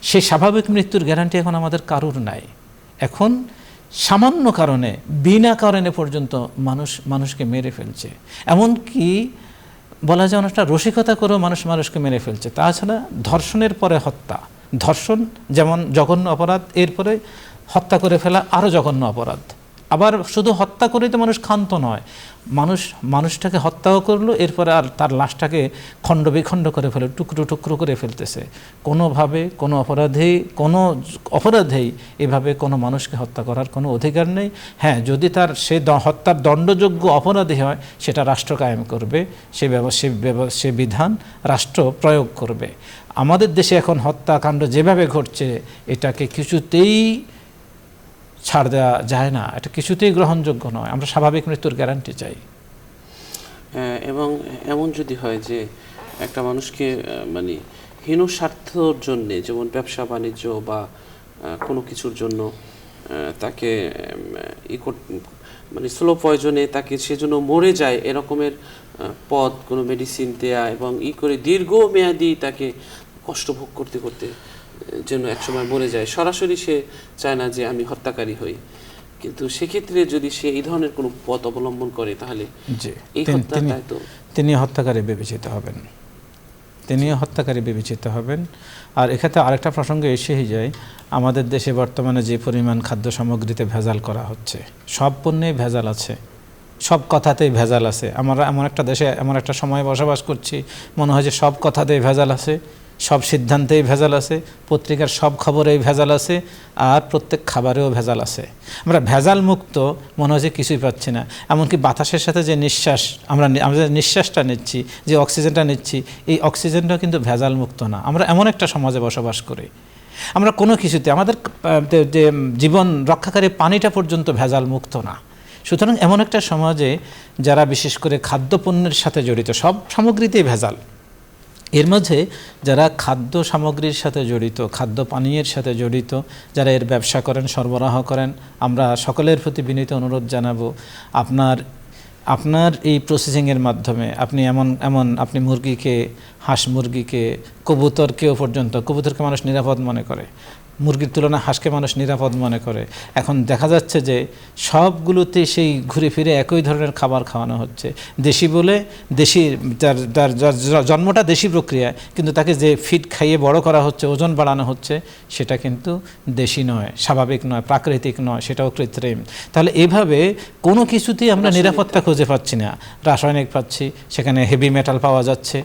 সেই স্বাভাবিক মৃত্যুর গ্যারান্টি এখন আমাদের কারুর নাই। এখন সামান্য কারণে, বিনা কারণে পর্যন্ত মানুষকে মেরে ফেলছে। এমনকি বলা যায় অনেকটা রসিকতা করেও মানুষকে মেরে ফেলছে। তাছাড়া ধর্ষণের পরে হত্যা, ধর্ষণ যেমন জঘন্য অপরাধ, এরপরে হত্যা করে ফেলা আরও জঘন্য অপরাধ। আবার শুধু হত্যা করেই তো মানুষ ক্ষান্ত নয়, মানুষটাকে হত্যাও করলো, এরপরে আর তার লাশটাকে খণ্ড বিখণ্ড করে ফেলে, টুকরো টুকরো করে ফেলতেছে। কোনোভাবে কোনো অপরাধেই এভাবে কোনো মানুষকে হত্যা করার কোনো অধিকার নেই। হ্যাঁ, যদি সে হত্যার দণ্ডযোগ্য অপরাধী হয়, সেটা রাষ্ট্র কায়েম করবে, সে বিধান রাষ্ট্র প্রয়োগ করবে। আমাদের দেশে এখন হত্যাকাণ্ড যেভাবে ঘটছে, এটাকে কিছুতেই ছাড় দেওয়া যায় না, এটা কিছুতেই গ্রহণযোগ্য নয়। আমরা স্বাভাবিক মৃত্যুর গ্যারান্টি চাই। এবং এমন যদি হয় যে একটা মানুষকে মানে হীন স্বার্থর জন্যে, যেমন ব্যবসা বাণিজ্য বা কোনো কিছুর জন্য তাকে মানে স্লো পয়জনে তাকে সেজন্য মরে যায়, এরকমের পথ কোনো মেডিসিন দেয়া এবং করে দীর্ঘমেয়াদী তাকে কষ্ট ভোগ করতে করতে যেন একসময় মরে যায়। সরাসরি সে চায় না যে আমি হত্যাকারী হই, কিন্তু সেক্ষেত্রে যদি সে এই ধরনের কোনো পথ অবলম্বন করে, তাহলে এই হত্যাটাই তো তিনি হত্যাকারী বিবেচিত হবেন। আর এক্ষেত্রে আরেকটা প্রসঙ্গে এসেই যায়, আমাদের দেশে বর্তমানে যে পরিমাণ খাদ্য সামগ্রীতে ভেজাল করা হচ্ছে, সব পণ্যেই ভেজাল আছে, সব কথাতেই ভেজাল আছে। আমরা এমন একটা দেশে, এমন একটা সময় বসবাস করছি, মনে হয় যে সব কথাতেই ভেজাল আছে, সব সিদ্ধান্তেই ভেজাল আছে, পত্রিকার সব খবরেই ভেজাল আছে, আর প্রত্যেক খাবারেও ভেজাল আছে। আমরা ভেজাল মুক্ত মনে হয় যে কিছুই পাচ্ছি না। এমনকি বাতাসের সাথে যে আমরা নিঃশ্বাসটা নিচ্ছি, যে অক্সিজেনটা নিচ্ছি, এই অক্সিজেনটাও কিন্তু ভেজাল মুক্ত না। আমরা এমন একটা সমাজে বসবাস করি, আমরা কোনো কিছুতে, আমাদের যে জীবন রক্ষাকারী পানিটা পর্যন্ত ভেজাল মুক্ত না। সুতরাং এমন একটা সমাজে যারা বিশেষ করে খাদ্যপণ্যের সাথে জড়িত, সব সামগ্রীতেই ভেজাল, এর মাঝে যারা খাদ্য সামগ্রীর সাথে জড়িত, খাদ্য পানীয়ের সাথে জড়িত, যারা এর ব্যবসা করেন, সরবরাহ করেন, আমরা সকলের প্রতি বিনীত অনুরোধ জানাবো, আপনার এই প্রসেসিংয়ের মাধ্যমে আপনি মুরগিকে, হাঁস মুরগিকে, কবুতরকেও পর্যন্ত, কবুতরকে মানুষ নিরাপদ মনে করে, মুরগির তুলনায় হাঁসকে মানুষ নিরাপদ মনে করে। এখন দেখা যাচ্ছে যে সবগুলোতে সেই ঘুরে ফিরে একই ধরনের খাবার খাওয়ানো হচ্ছে। দেশি বলে, দেশি, যার জন্মটা দেশি প্রক্রিয়া, কিন্তু তাকে যে ফিড খাইয়ে বড় করা হচ্ছে, ওজন বাড়ানো হচ্ছে, সেটা কিন্তু দেশি নয়, স্বাভাবিক নয়, প্রাকৃতিক নয়, সেটাও কৃত্রিম। তাহলে এভাবে কোনো কিছুতেই আমরা নিরাপত্তা খুঁজে পাচ্ছি না, রাসায়নিক পাচ্ছি, সেখানে হেভি মেটাল পাওয়া যাচ্ছে,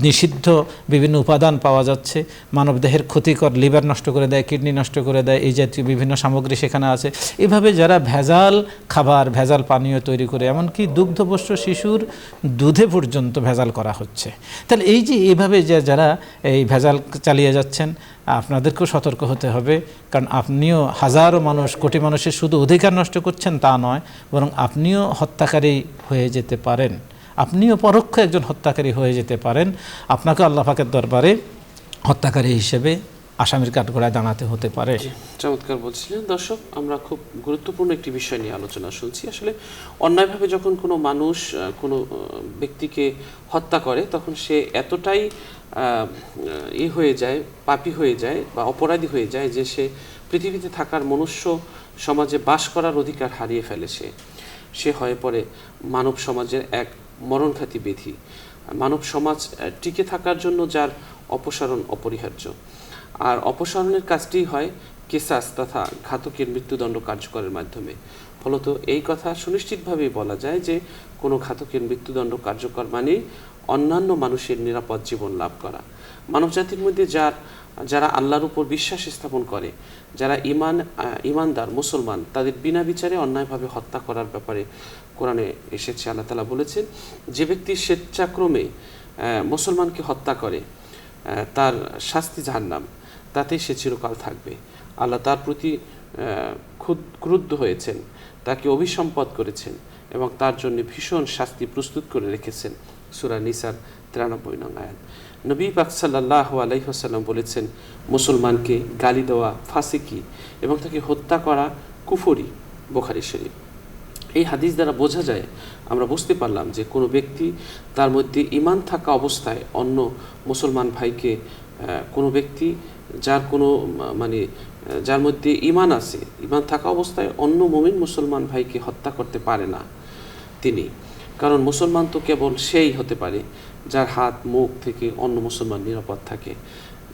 নিষিদ্ধ বিভিন্ন উপাদান পাওয়া যাচ্ছে, মানবদেহের ক্ষতিকর, লিভার নষ্ট করে দেয়, কিডনি নষ্ট করে দেয়, এই জাতীয় বিভিন্ন সামগ্রী সেখানে আছে। এভাবে যারা ভেজাল খাবার, ভেজাল পানীয় তৈরি করে, এমনকি দুগ্ধপোষ্য শিশুর দুধে পর্যন্ত ভেজাল করা হচ্ছে। তাহলে এই যে এইভাবে যারা এই ভেজাল চালিয়ে যাচ্ছেন, আপনাদেরকেও সতর্ক হতে হবে। কারণ আপনিও হাজারো মানুষ, কোটি মানুষের শুধু অধিকার নষ্ট করছেন তা নয়, বরং আপনিও হত্যাকারী হয়ে যেতে পারেন, আপনিও পরোক্ষ একজন হত্যাকারী হয়ে যেতে পারেন। আপনাকে আল্লাহ পাকের দরবারে হত্যাকারী হিসেবে আসামির কাঠগড়ায় দাঁড়াতে হতে পারে। চমৎকার বলছিলেন। দর্শক, আমরা খুব গুরুত্বপূর্ণ একটি বিষয় নিয়ে আলোচনা শুনছি। আসলে অন্যায়ভাবে যখন কোনো মানুষ কোনো ব্যক্তিকে হত্যা করে, তখন সে এতটাই হয়ে যায়, পাপী হয়ে যায় বা অপরাধী হয়ে যায়, যে সে পৃথিবীতে থাকার মনুষ্য সমাজে বাস করার অধিকার হারিয়ে ফেলে সে হয়ে পড়ে মানব সমাজের এক মরণঘাতী ব্যাধি। মানব সমাজ টিকে থাকার জন্য যার অপসারণ অপরিহার্য, আর অপসারণের কাজটি হয় কিসাস তথা ঘাতকের মৃত্যুদণ্ড কার্যকরের মাধ্যমে। ফলত এই কথা সুনিশ্চিতভাবেই বলা যায় যে কোনো ঘাতকের মৃত্যুদণ্ড কার্যকর মানেই অন্যান্য মানুষের নিরাপদ জীবন লাভ করা। মানবজাতির মধ্যে যারা আল্লাহর উপর বিশ্বাস স্থাপন করে, যারা ইমানদার মুসলমান, তাদের বিনা বিচারে অন্যায়ভাবে হত্যা করার ব্যাপারে কোরআনে এসেছে। আল্লাহ তাআলা বলেছেন, যে ব্যক্তি স্বেচ্ছাক্রমে মুসলমানকে হত্যা করে তার শাস্তি জাহান্নাম, তাতেই সে চিরকাল থাকবে। আল্লাহ তার প্রতি ক্রুদ্ধ হয়েছেন, তাকে অভিসম্পদ করেছেন এবং তার জন্য ভীষণ শাস্তি প্রস্তুত করে রেখেছেন। সূরা নিসার 93 নং আয়াত। নবী পাক সাল্লাল্লাহু আলাইহি ওয়াসাল্লাম বলেছেন, মুসলমানকে গালি দেওয়া ফাসিকি এবং তাকে হত্যা করা কুফরি। বুখারী শরীফ। এই হাদিস দ্বারা বোঝা যায়, আমরা বুঝতে পারলাম যে কোনো ব্যক্তি তার মধ্যে ঈমান থাকা অবস্থায় অন্য মুসলমান ভাইকে, কোনো ব্যক্তি যার মধ্যে ঈমান আছে, ঈমান থাকা অবস্থায় অন্য মুমিন মুসলমান ভাইকে হত্যা করতে পারে না তিনি। কারণ মুসলমান তো কেবল সেই হতে পারে যার হাত মুখ থেকে অন্য মুসলমান নিরাপদ থাকে।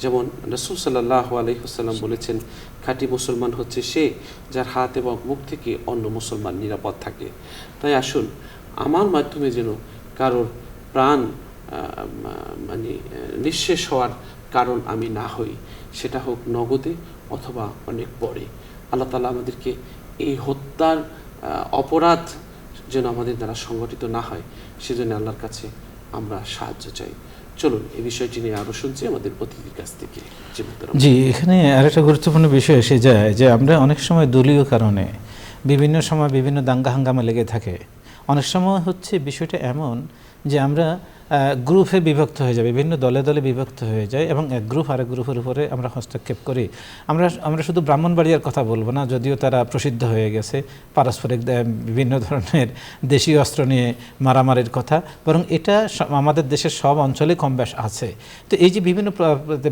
যেমন রাসূল সাল্লাল্লাহু আলাইহি ওয়াসাল্লাম বলেছেন, খাঁটি মুসলমান হচ্ছে সে যার হাত এবং মুখ থেকে অন্য মুসলমান নিরাপদ থাকে। তাই আসুন, আমার মাধ্যমে যেন কারোর প্রাণ নিঃশেষ হওয়ার কারণ আমি না হই, সেটা হোক নগদে অথবা অনেক পরে। আল্লাহ তাআলা আমাদেরকে এই হত্যার অপরাধ যেন আমাদের দ্বারা সংগঠিত না হয়, সেজন্য আল্লাহর কাছে আমরা সাহায্য চাই। চলুন এই বিষয়টি নিয়ে আরো শুনছি আমাদের অতিথির কাছ থেকে। জি, এখানে আরেকটা গুরুত্বপূর্ণ বিষয় এসে যায় যে আমরা অনেক সময় দলীয় কারণে বিভিন্ন সময় বিভিন্ন দাঙ্গা হাঙ্গামা লেগে থাকে। অনেক সময় হচ্ছে বিষয়টা এমন যে আমরা গ্রুপে বিভক্ত হয়ে যায়, বিভিন্ন দলে দলে বিভক্ত হয়ে যায় এবং এক গ্রুপ আরেক গ্রুপের উপরে আমরা হস্তক্ষেপ করি। আমরা শুধু ব্রাহ্মণবাড়িয়ার কথা বলবো না, যদিও তারা প্রসিদ্ধ হয়ে গেছে পারস্পরিক বিভিন্ন ধরনের দেশীয় অস্ত্র নিয়ে মারামারির কথা, বরং এটা আমাদের দেশের সব অঞ্চলে কম বেশ আছে। তো এই যে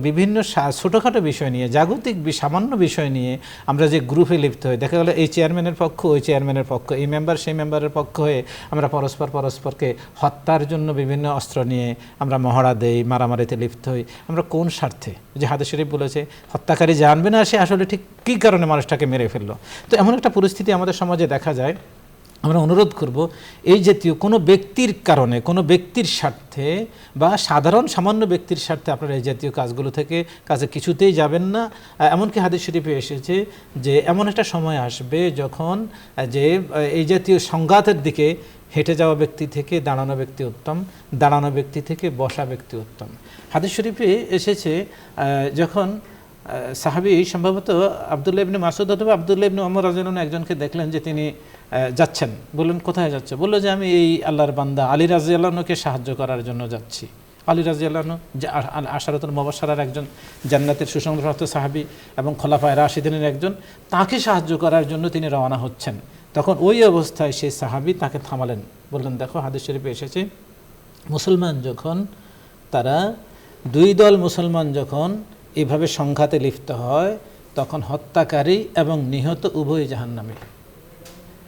বিভিন্ন ছোটোখাটো বিষয় নিয়ে, জাগতিক সামান্য বিষয় নিয়ে আমরা যে গ্রুপে লিপ্ত হই, দেখা গেলো এই চেয়ারম্যানের পক্ষ, ওই চেয়ারম্যানের পক্ষ, এই মেম্বার সেই মেম্বারের পক্ষ হয়ে আমরা পরস্পরকে হত্যার জন্য বিভিন্ন অস্ত্র নিয়ে আমরা মহড়া দেই, মারামারিতে লিপ্ত হই। আমরা কোন স্বার্থে? যে হাদিস শরীফ বলেছে, হত্যাকারী জানবে না সে আসলে ঠিক কী কারণে মানুষটাকে মেরে ফেললো। তো এমন একটা পরিস্থিতি আমাদের সমাজে দেখা যায়। আমরা অনুরোধ করব, এই জাতীয় কোনো ব্যক্তির কারণে, কোনো ব্যক্তির স্বার্থে বা সামান্য ব্যক্তির স্বার্থে আপনারা এই জাতীয় কাজে কিছুতেই যাবেন না। এমনকি হাদিস শরীফে এসেছে যে এমন একটা সময় আসবে যখন যে এই জাতীয় সংঘাতের দিকে হেঁটে যাওয়া ব্যক্তি থেকে দাঁড়ানো ব্যক্তি উত্তম, দাঁড়ানো ব্যক্তি থেকে বসা ব্যক্তি উত্তম। হাদিস শরীফে এসেছে যখন সাহাবী সম্ভবত আব্দুল্লাহ ইবনে মাসউদ অথবা আব্দুল্লাহ ইবনে ওমর রাদিয়াল্লাহু আনহু একজনকে দেখলেন যে তিনি যাচ্ছেন। বললেন, কোথায় যাচ্ছে? বলল যে আমি এই আল্লাহর বান্দা আলী রাদিয়াল্লাহু আনহুকে সাহায্য করার জন্য যাচ্ছি। আলী রাদিয়াল্লাহু আনহু আশারাতুল মুবাশশারার একজন জান্নাতের সুসংবাদপ্রাপ্ত সাহাবী এবং খোলাফায়ে রাশিদিনের একজন, তাকে সাহায্য করার জন্য তিনি রওনা হচ্ছেন। তখন ওই অবস্থায় সেই সাহাবী তাকে থামালেন, বললেন, দেখো হাদিস শরীফে এসেছে, মুসলমান যখন দুই দল মুসলমান যখন এভাবে সংঘাতে লিপ্ত হয়, তখন হত্যাকারী এবং নিহত উভয় জাহান্নামী।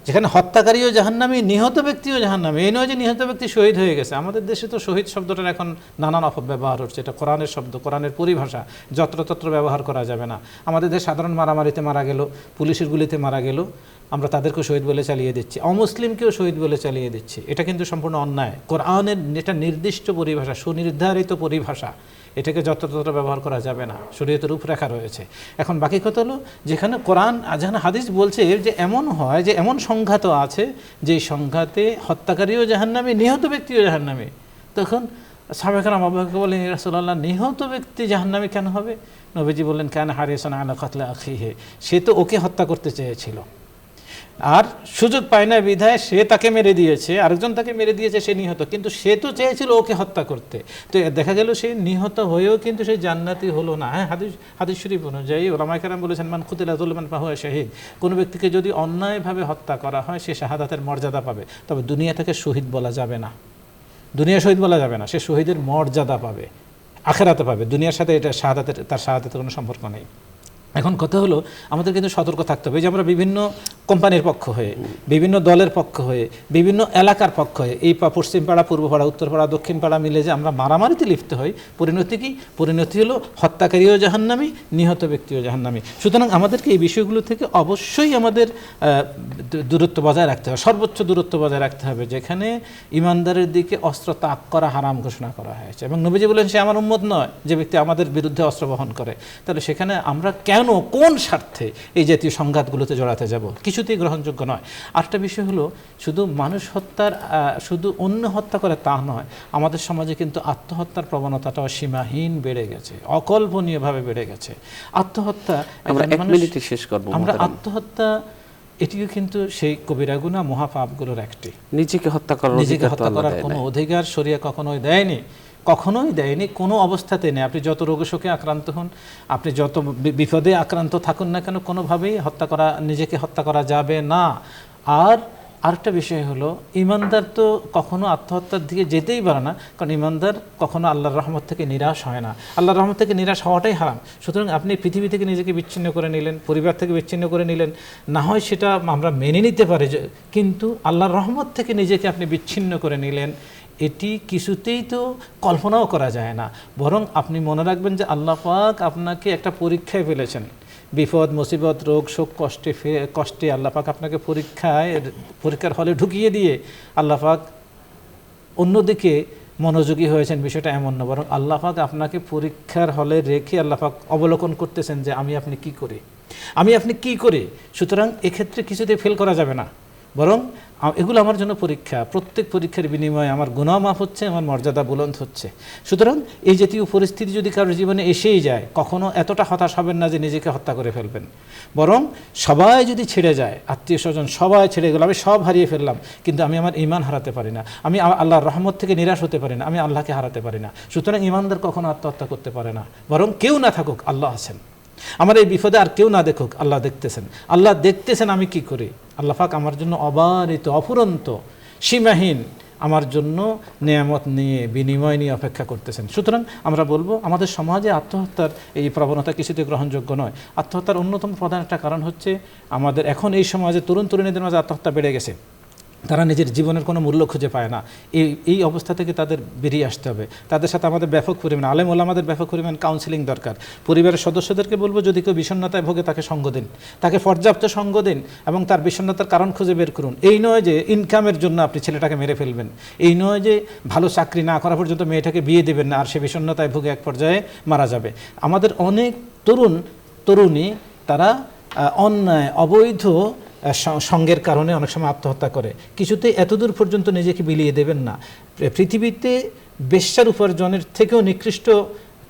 যেখানে হত্যাকারীও জাহান্নামী, নিহত ব্যক্তিও জাহান্নামী। এই নয় যে নিহত ব্যক্তি শহীদ হয়ে গেছে। আমাদের দেশে তো শহীদ শব্দটার এখন নানান অপব্যবহার হচ্ছে। এটা কোরআনের শব্দ, কোরআনের পরিভাষা, যত্রতত্র ব্যবহার করা যাবে না। আমাদের দেশে সাধারণ মারামারিতে মারা গেল, পুলিশের গুলিতে মারা গেল, আমরা তাদেরকেও শহীদ বলে চালিয়ে দিচ্ছি, অমুসলিমকেও শহীদ বলে চালিয়ে দিচ্ছি। এটা কিন্তু সম্পূর্ণ অন্যায়। কোরআনের এটা নির্দিষ্ট পরিভাষা, সুনির্ধারিত পরিভাষা, এটাকে যত্রতত্র ব্যবহার করা যাবে না। শরীয়তের রূপরেখা রয়েছে। এখন বাকি কথা হলো, যেখানে যেখানে হাদিস বলছে যে এমন হয় যে এমন সংঘাত আছে যে সংঘাতে হত্যাকারীও জাহান্নামী, নিহত ব্যক্তিও জাহান্নামী, তখন সাহাবায়ে কেরাম আবু বকর বলেন, ইয়া রাসূলুল্লাহ, নিহত ব্যক্তি জাহান্নামী কেন হবে? নবীজি বললেন, কানা হারিসান আলা কাতলি আখিহি, সে তো ওকে হত্যা করতে চেয়েছিল, আর সুযোগ পায় না বিধায় সে তাকে মেরে দিয়েছে, আরেকজন তাকে মেরে দিয়েছে, সে নিহত, কিন্তু সে তো চেয়েছিল ওকে হত্যা করতে। তো দেখা গেল সে নিহত হয়েও কিন্তু সে জান্নাতি হলো না। হ্যাঁ, হাদিস শরীফ অনুযায়ী ওলামায়ে কেরাম বলেছেন, মান কুতিলা যুলমান ফাহুয়া শাহীদ, কোনো ব্যক্তিকে যদি অন্যায়ভাবে হত্যা করা হয় সে শাহাদাতের মর্যাদা পাবে, তবে দুনিয়া থেকে শহীদ বলা যাবে না, দুনিয়া শহীদ বলা যাবে না, সে শহীদের মর্যাদা পাবে, আখিরাতে পাবে। দুনিয়ার সাথে এটা তার শাহাদাতের কোনো সম্পর্ক নেই। এখন কথা হলো আমাদের কিন্তু সতর্ক থাকতে হবে। এই যে আমরা বিভিন্ন কোম্পানির পক্ষ হয়ে, বিভিন্ন দলের পক্ষ হয়ে, বিভিন্ন এলাকার পক্ষ হয়ে, এই পশ্চিম পাড়া, পূর্ব পাড়া, উত্তর পাড়া, দক্ষিণ পাড়া মিলে যে আমরা মারামারিতে লিপ্ত হই, পরিণতি কি? পরিণতি হলো হত্যাকারীও জাহান্নামী, নিহত ব্যক্তিও জাহান্নামী। সুতরাং আমাদেরকে এই বিষয়গুলো থেকে অবশ্যই আমাদের দূরত্ব বজায় রাখতে হবে, সর্বোচ্চ দূরত্ব বজায় রাখতে হবে। যেখানে ইমানদারের দিকে অস্ত্র তাক করা হারাম ঘোষণা করা হয়েছে, এবং নবীজি বলেন সে আমার উম্মত নয় যে ব্যক্তি আমাদের বিরুদ্ধে অস্ত্র বহন করে। তাহলে সেখানে আমরা কেন, কোন স্বার্থে এই জাতীয় সংঘাতগুলোতে জড়াতে যাব? কিছুতেই গ্রহণযোগ্য নয়। আরেকটা বিষয় হলো, শুধু মানুষ হত্যার, শুধু অন্য হত্যা করে তা নয়, আমাদের সমাজে কিন্তু আত্মহত্যার প্রবণতাটাও সীমাহীন বেড়ে গেছে, অকল্পনীয়ভাবে বেড়ে গেছে। আত্মহত্যা, আমরা আত্মহত্যা এটিও কিন্তু সেই কবিরা গুনাহ, মহাপাপগুলোর একটি। নিজেকে হত্যা করার কোনো অধিকার শরিয়া কখনোই দেয়নি, কোনো অবস্থাতে নেই। আপনি যত রোগশোকে আক্রান্ত হন, আপনি যত বিপদে আক্রান্ত থাকুন না কেন, কোনোভাবেই নিজেকে হত্যা করা যাবে না। আর আরেকটা বিষয় হলো, ইমানদার তো কখনো আত্মহত্যার দিকে যেতেই পারে না, কারণ ইমানদার কখনো আল্লাহর রহমত থেকে নিরাশ হয় না। আল্লাহর রহমত থেকে নিরাশ হওয়াটাই হারাম। সুতরাং আপনি পৃথিবী থেকে নিজেকে বিচ্ছিন্ন করে নিলেন, পরিবার থেকে বিচ্ছিন্ন করে নিলেন, না হয় সেটা আমরা মেনে নিতে পারি, কিন্তু আল্লাহর রহমত থেকে নিজেকে আপনি বিচ্ছিন্ন করে নিলেন, এটি কিছুতেই তো কল্পনাও করা যায় না। বরং আপনি মনে রাখবেন যে আল্লাহ পাক আপনাকে একটা পরীক্ষায় ফেলেছেন। বিপদ, মুসিবত, রোগ, শোক, কষ্টে আল্লাহ পাক আপনাকে পরীক্ষার হলে ঢুকিয়ে দিয়ে আল্লাহ পাক অন্যদিকে মনোযোগী হয়েছেন, বিষয়টা এমন না। বরং আল্লাহ পাক আপনাকে পরীক্ষার হলে রেখে আল্লাহ পাক অবলোকন করতেছেন যে আমি আপনি কি করি। সুতরাং এক্ষেত্রে কিছুতে ফেল করা যাবে না, বরং এগুলো আমার জন্য পরীক্ষা। প্রত্যেক পরীক্ষার বিনিময়ে আমার গুনাহ মাফ হচ্ছে, আমার মর্যাদা বুলন্দ হচ্ছে। সুতরাং এই জাতীয় পরিস্থিতি যদি কারোর জীবনে এসেই যায়, কখনো এতটা হতাশ হবেন না যে নিজেকে হত্যা করে ফেলবেন। বরং সবাই যদি ছেড়ে যায়, আত্মীয় স্বজন সবাই ছেড়ে গেল, আমি সব হারিয়ে ফেললাম, কিন্তু আমি আমার ঈমান হারাতে পারি না, আমি আল্লাহর রহমত থেকে নিরাশ হতে পারি না, আমি আল্লাহকে হারাতে পারি না। সুতরাং ঈমানদার কখনো আত্মহত্যা করতে পারে না। বরং কেউ না থাকুক, আল্লাহ আছেন, আমার এই বিপদে আর কেউ না দেখুক, আল্লাহ দেখতেছেন আমি কি করি। আল্লাহ পাক আমার জন্য অবারিত, অফুরন্ত, সীমাহীন আমার জন্য নেয়ামত নিয়ে, বিনিময় নিয়ে অপেক্ষা করতেছেন। সুতরাং আমরা বলবো, আমাদের সমাজে আত্মহত্যার এই প্রবণতা কিছুতে গ্রহণযোগ্য নয়। আত্মহত্যার অন্যতম প্রধান একটা কারণ হচ্ছে, আমাদের এখন এই সমাজে তরুণীদের মাঝে আত্মহত্যা বেড়ে গেছে। তারা নিজের জীবনের কোনো মূল্য খুঁজে পায় না। এই অবস্থা থেকে তাদের বেরিয়ে আসতে হবে। তাদের সাথে আমাদের ব্যাপক পরিমাণ আলেম ওলামাদের ব্যাপক পরিমাণ কাউন্সিলিং দরকার। পরিবারের সদস্যদেরকে বলবো, যদি কেউ বিষণ্ণতায় ভোগে তাকে সঙ্গ দিন, তাকে পর্যাপ্ত সঙ্গ দিন, এবং তার বিষণ্ণতার কারণ খুঁজে বের করুন। এই নয় যে ইনকামের জন্য আপনি ছেলেটাকে মেরে ফেলবেন, এই নয় যে ভালো চাকরি না করা পর্যন্ত মেয়েটাকে বিয়ে দেবেন না, আর সে বিষণ্ণতায় ভোগে এক পর্যায়ে মারা যাবে। আমাদের অনেক তরুণী তারা অন্যায়, অবৈধ সঙ্গের কারণে অনেক সময় আত্মহত্যা করে। কিছুতেই এতদূর পর্যন্ত নিজেকে বিলিয়ে দেবেন না। পৃথিবীতে বেশ্যার উপার্জনের থেকেও নিকৃষ্ট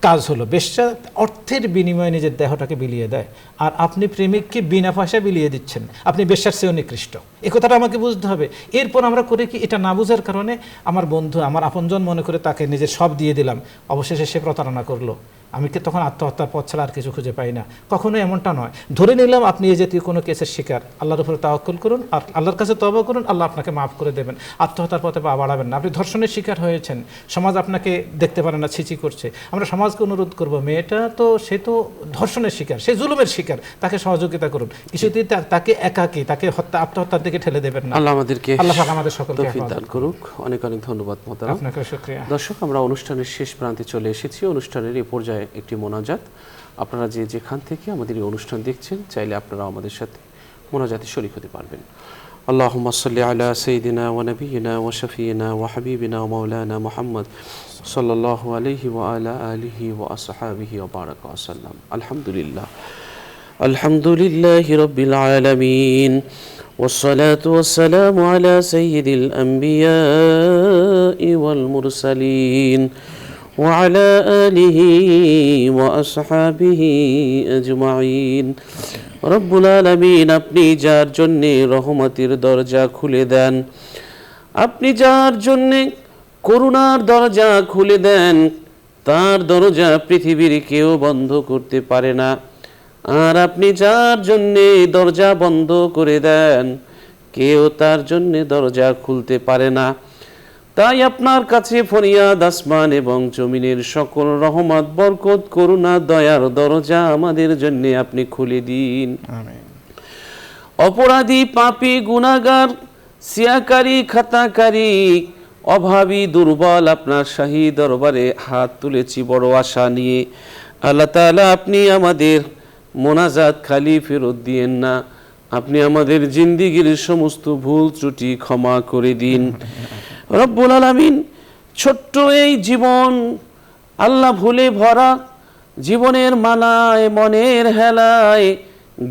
কাজ হলো, বেশ্যা অর্থের বিনিময়ে নিজের দেহটাকে বিলিয়ে দেয়, আর আপনি প্রেমিককে বিনা পয়সায় বিলিয়ে দিচ্ছেন, আপনি বেশ্যার চেয়েও নিকৃষ্ট। এ কথাটা আমাকে বুঝতে হবে। এরপর আমরা করে কি, এটা না বোঝার কারণে আমার বন্ধু, আমার আপনজন মনে করে তাকে নিজের সব দিয়ে দিলাম, অবশেষে সে প্রতারণা করলো। আমি কি তখন আত্মহত্যার পথ ছাড়া আর কিছু খুঁজে পাই না? কখনোই এমনটা নয়। ধরে নিলাম আপনি এই জাতীয় কোনো কেসের শিকার, আল্লাহর উপরে তাওয়াক্কুল করুন, আর আল্লাহর কাছে তওবা করুন, আল্লাহ আপনাকে মাফ করে দেবেন। আত্মহত্যার পথে পা বাড়াবেন না। আপনি ধর্ষণের শিকার হয়েছেন, সমাজ আপনাকে দেখতে পারে না, ছিচি করছে। আমরা সমাজকে অনুরোধ করব, মেয়েটা তো, সে তো ধর্ষণের শিকার, সে জুলুমের শিকার, তাকে সহযোগিতা করুন। কিছুতেই তাকে একাকী, তাকে আত্মহত্যার দিকে ঠেলে দেবেন না। আল্লাহ আমাদের সকলকে তৌফিক দান করুক। অনেক অনেক ধন্যবাদ মোহতারাম, আপনাকে শুকরিয়া। দর্শক, আমরা অনুষ্ঠানের শেষ প্রান্তে চলে এসেছি। অনুষ্ঠানের এই পর্যায়ে একটি মোনাজাত। আপনারা যেখান থেকে আমাদের এই অনুষ্ঠান দেখছেন, চাইলে আপনারা আমাদের সাথে মোনাজাতে শরীক হতে পারবেন। আল্লাহুম্মা সাল্লি আলা সাইয়্যিদিনা ওয়া নাবিয়িনা ওয়া শাফিয়িনা ওয়া হাবিবিনা ওয়া মাওলানা মুহাম্মদ সাল্লাল্লাহু আলাইহি ওয়া আলা আলিহি ওয়া আসহাবিহি ওয়া বারাকা ওয়া সাল্লাম। আলহামদুলিল্লাহি রাব্বিল আলামিন, والصلاة والسلام على سيد الأنبياء والمرسلين وعلى آله وأصحابه أجمعين। রব্বুল আলামিন, আপনি যার জন্যে রহমতের দরজা খুলে দেন, আপনি যার জন্যে করুণার দরজা খুলে দেন, তার দরজা পৃথিবীর কেউ বন্ধ করতে পারে না। আর আপনি যার জন্যে দরজা বন্ধ করে দেন, কেউ তার জন্যে দরজা খুলতে পারে না। তাই আপনার কাছে ফরিয়াদ, আসমান এবং জমিনের সকল রহমত, বরকত, করুণা, দয়ার দরজা আমাদের জন্য আপনি খুলে দিন। আমিন। অপরাধী, পাপী, গুনাহগার, সিয়াকারী, খাতাকারী, অভাবী, দুর্বল আপনার শাহী দরবারে হাত তুলেছি বড় আশা নিয়ে। আল্লাহ তাআলা আপনি আমাদের মোনাজাত খালি ফেরত দিয়েন না, আপনি আমাদের জিন্দিগির সমস্ত ভুল ত্রুটি ক্ষমা করে দিন। রব্বুল আলামিন, ছোট্ট এই জীবন আল্লাহ ভুলে ভরা, জীবনের মালায় মনের হেলায়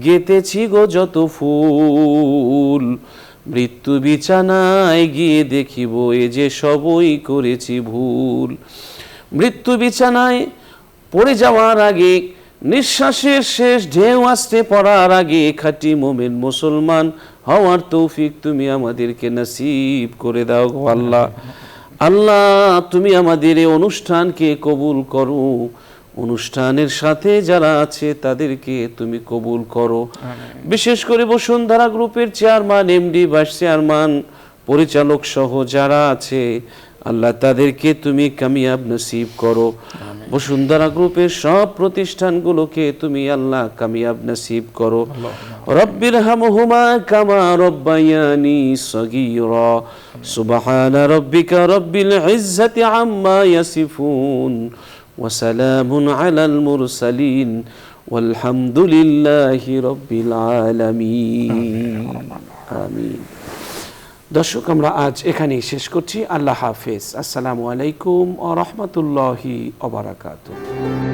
গেতেছি গো যত ফুল, মৃত্যু বিছানায় গিয়ে দেখিব এ যে সবই করেছি ভুল। মৃত্যু বিছানায় পড়ে যাওয়ার আগে, নিঃশ্বাসের শেষ ঢেউ আসতে পড়ার আগে খাঁটি মুমিন মুসলমান হওয়ার তৌফিক তুমি আমাদেরকে নসিব করে দাও গো আল্লাহ। আল্লাহ, তুমি আমাদের এই অনুষ্ঠানকে কবুল করো, অনুষ্ঠানের সাথে যারা আছে তাদেরকে তুমি কবুল করো। বিশেষ করে বসুন্ধরা গ্রুপের চেয়ারম্যান, এমডি, ভাইস চেয়ারম্যান, পরিচালক সহ যারা আছে আল্লাহ তাদেরকে তুমি কামিয়াব নসিব করো। বসুন্ধরা গ্রুপের সব প্রতিষ্ঠানগুলোকে তুমি আল্লাহ কামিয়াব নসিব করো। রব্বির হামহুমা কামা রব্বায়ানি সগীরা। সুবহানা রব্বিকা রব্বিল ইজ্জাতি আম্মা ইয়াসিফুন ওয়া সালামুন আলাল মুরসালিন ওয়ালহামদুলিল্লাহি রব্বিল আলামিন। আমিন। দর্শক, আমরা আজ এখানেই শেষ করছি। আল্লাহ হাফেজ। আসসালামু আলাইকুম ওয়া রাহমাতুল্লাহি ওয়া বারাকাতুহু।